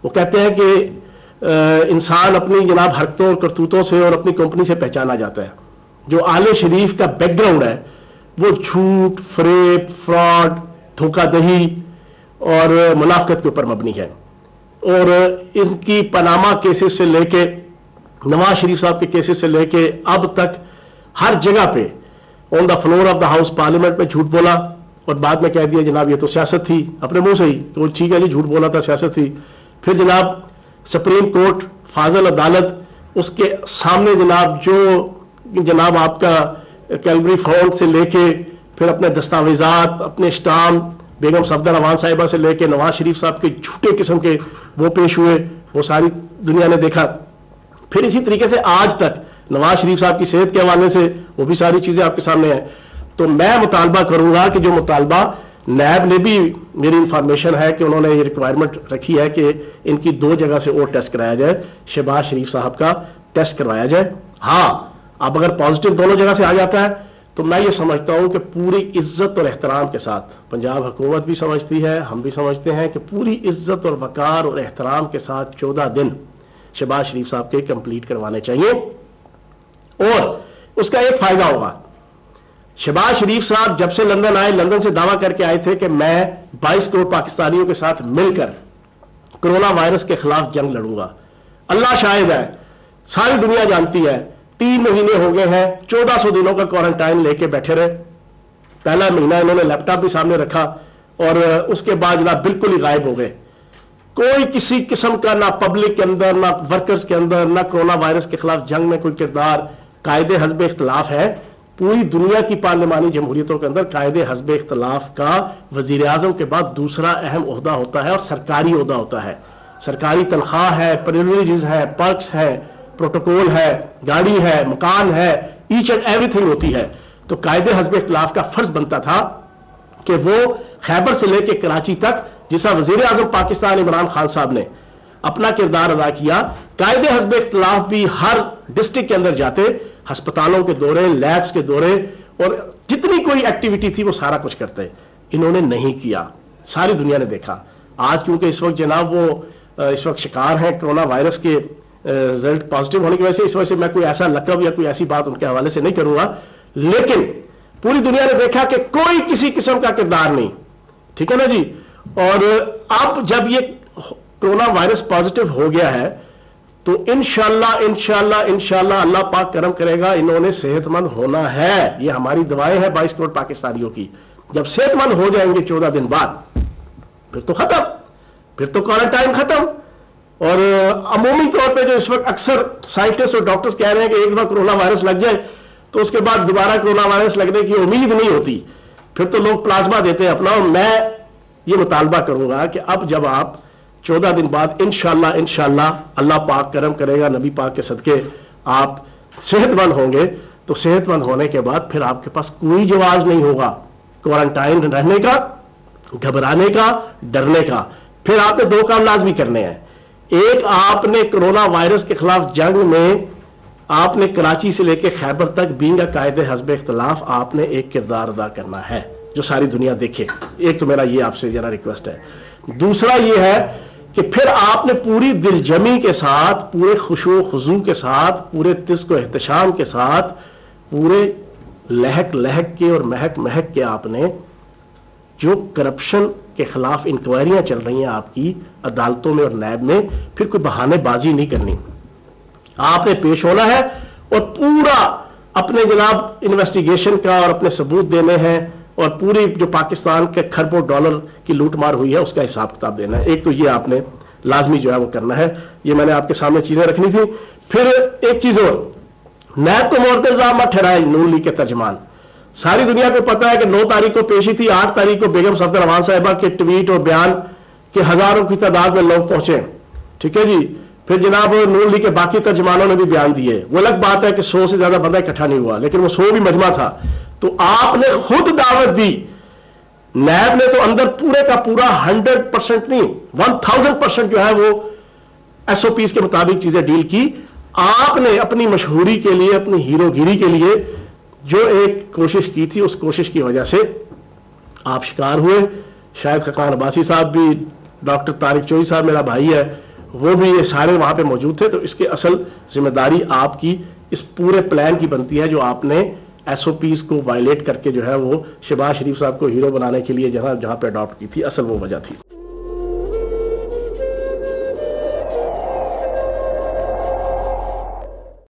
وہ کہتے ہیں کہ انسان اپنی جناب حرکتوں اور کرتوتوں سے اور اپنی کمپنی سے پہچانا جاتا ہے. جو آل شریف کا بیک گراؤنڈ ہے وہ جھوٹ، فریب، فراڈ، دھوکہ دہی اور منافقت کے اوپر مبنی ہے. اور ان کی پاناما کیسز سے لے کے نواز شریف صاحب کے کیسز سے لے کے اب تک ہر جگہ پہ on the floor of the house parliament میں جھوٹ بولا اور بعد میں کہہ دیا جناب یہ تو سیاست تھی، اپنے منہ سے ہی کہ ٹھیک ہے جی جھوٹ بولا تھا، سیاست تھی. پھر جناب سپریم کورٹ فاضل عدالت اس کے سامنے جناب جو جناب آپ کا کیلبری فونٹ سے لے کے پھر اپنے دستاویزات، اپنے اسٹامپ، بیگم صفدر روان صاحبہ سے لے کے نواز شریف صاحب کے جھوٹے قسم کے وہ پیش ہوئے، وہ ساری دنیا نے دیکھا. پھر اسی طریقے سے آج تک نواز شریف صاحب کی صحت کے حوالے سے وہ بھی ساری چیزیں آپ کے سامنے ہیں. تو میں مطالبہ کروں گا کہ جو مطالبہ نیب نے بھی، میری انفارمیشن ہے کہ انہوں نے یہ ریکوائرمنٹ رکھی ہے کہ ان کی 2 جگہ سے اور ٹیسٹ کرایا جائے، شہباز شریف صاحب کا ٹیسٹ کروایا جائے. ہاں اب اگر پازیٹیو دونوں جگہ سے آ جاتا ہے تو میں یہ سمجھتا ہوں کہ پوری عزت اور احترام کے ساتھ، پنجاب حکومت بھی سمجھتی ہے، ہم بھی سمجھتے ہیں کہ پوری عزت اور وقار اور احترام کے ساتھ 14 دن شہباز شریف صاحب کے کمپلیٹ کروانے چاہیے. اور اس کا ایک فائدہ ہوگا، شہباز شریف صاحب جب سے لندن آئے، لندن سے دعویٰ کر کے آئے تھے کہ میں 22 کروڑ پاکستانیوں کے ساتھ مل کر کرونا وائرس کے خلاف جنگ لڑوں گا. اللہ شاہد ہے، ساری دنیا جانتی ہے، 3 مہینے ہو گئے ہیں، 1400 دنوں کا کوارنٹائن لے کے بیٹھے رہے. پہلا مہینہ انہوں نے لیپ ٹاپ بھی سامنے رکھا اور اس کے بعد جناب بالکل ہی غائب ہو گئے. کوئی کسی قسم کا نہ پبلک کے اندر، نہ ورکرز کے اندر، نہ کرونا وائرس کے خلاف جنگ میں کوئی کردار. قائد حزب اختلاف ہے. پوری دنیا کی پارلیمانی جمہوریتوں کے اندر قائد حزب اختلاف کا وزیر اعظم کے بعد دوسرا اہم عہدہ ہوتا ہے اور سرکاری عہدہ ہوتا ہے. سرکاری تنخواہ ہے، پریویلیجز ہے، پرکس ہے، پروٹوکول ہے، گاڑی ہے، مکان ہے، ایچ اینڈ ایوری تھنگ ہوتی ہے. تو قائد حزب اختلاف کا فرض بنتا تھا کہ وہ خیبر سے لے کے کراچی تک، جیسا وزیر اعظم پاکستان عمران خان صاحب نے اپنا کردار ادا کیا، قائد حزب اختلاف بھی ہر ڈسٹرکٹ کے اندر جاتے، ہسپتالوں کے دورے، لیبس کے دورے اور جتنی کوئی ایکٹیویٹی تھی وہ سارا کچھ کرتے. انہوں نے نہیں کیا، ساری دنیا نے دیکھا. آج کیونکہ اس وقت جناب وہ اس وقت شکار ہیں کرونا وائرس کے رزلٹ پازیٹیو ہونے کی وجہ سے، اس وجہ سے میں کوئی ایسا لقب یا کوئی ایسی بات ان کے حوالے سے نہیں کروں گا. لیکن پوری دنیا نے دیکھا کہ کوئی کسی قسم کا کردار نہیں. ٹھیک ہے نا جی. اور اب جب یہ کرونا وائرس پازیٹیو ہو گیا ہے تو انشاءاللہ اللہ پاک کرم کرے گا، انہوں نے صحت مند ہونا ہے. یہ ہماری دعائیں ہیں 22 کروڑ پاکستانیوں کی. جب صحت مند ہو جائیں گے 14 دن بعد، پھر تو ختم، پھر تو کوارنٹائن ختم. اور عمومی طور پہ جو اس وقت اکثر سائنٹسٹ اور ڈاکٹرز کہہ رہے ہیں کہ ایک بار کرونا وائرس لگ جائے تو اس کے بعد دوبارہ کرونا وائرس لگنے کی امید نہیں ہوتی، پھر تو لوگ پلازما دیتے ہیں اپنا. اور میں یہ مطالبہ کروں گا کہ اب جب آپ 14 دن بعد انشاءاللہ اللہ پاک کرم کرے گا، نبی پاک کے صدقے آپ صحت مند ہوں گے، تو صحت مند ہونے کے بعد پھر آپ کے پاس کوئی جواز نہیں ہوگا کوارنٹائن رہنے کا، گھبرانے کا، ڈرنے کا. پھر آپ نے 2 کام لازمی کرنے ہیں. ایک، آپ نے کرونا وائرس کے خلاف جنگ میں آپ نے کراچی سے لے کے خیبر تک بینگ قائد حزب اختلاف آپ نے ایک کردار ادا کرنا ہے جو ساری دنیا دیکھے. ایک تو میرا یہ آپ سے ذرا ریکویسٹ ہے. دوسرا یہ ہے کہ پھر آپ نے پوری دل جمی کے ساتھ، پورے خشوع و خضوع کے ساتھ، پورے تزک و احتشام کے ساتھ، پورے لہک لہک کے اور مہک مہک کے آپ نے جو کرپشن کے خلاف انکوائریاں چل رہی ہیں آپ کی عدالتوں میں اور نیب میں، پھر کوئی بہانے بازی نہیں کرنی. آپ نے پیش ہونا ہے اور پورا اپنے جناب انویسٹیگیشن کا اور اپنے ثبوت دینے ہیں اور پوری جو پاکستان کے کھربوں ڈالر کی لوٹ مار ہوئی ہے اس کا حساب کتاب دینا ہے. ایک تو یہ آپ نے لازمی جو ہے وہ کرنا ہے. یہ میں نے آپ کے سامنے چیزیں رکھنی تھی. پھر ایک چیز اور، نیب کو مورد الزام مت ٹھہرائے نون لیگ کے ترجمان. ساری دنیا کو پتا ہے کہ 9 تاریخ کو پیشی تھی، 8 تاریخ کو بیگم صفدر روان صاحبہ کے ٹویٹ اور بیان کے ہزاروں کی تعداد میں لوگ پہنچے. ٹھیک ہے جی. پھر جناب نون لیگ کے باقی ترجمانوں نے بھی بیان دیے. وہ الگ بات ہے کہ 100 سے زیادہ بندہ اکٹھا نہیں ہوا، لیکن وہ 100 بھی مجمع تھا. تو آپ نے خود دعوت دی، نیب نے تو اندر پورے کا پورا 100% نہیں 1000% جو ہے وہ SOPs کے مطابق چیزیں ڈیل کی. آپ نے اپنی مشہوری کے لیے، اپنی ہیرو گیری کے لیے جو ایک کوشش کی تھی، اس کوشش کی وجہ سے آپ شکار ہوئے. شاہد خاقان عباسی صاحب بھی، ڈاکٹر طارق چوئی صاحب میرا بھائی ہے، وہ بھی یہ سارے وہاں پہ موجود تھے. تو اس کے اصل ذمہ داری آپ کی اس پورے پلان کی بنتی ہے جو آپ نے ایس او پیز کو وائلیٹ کر کے جو ہے وہ شہباز شریف صاحب کو ہیرو بنانے کے لیے جہاں پہ اڈاپٹ کی تھی. اصل وہ وجہ تھی.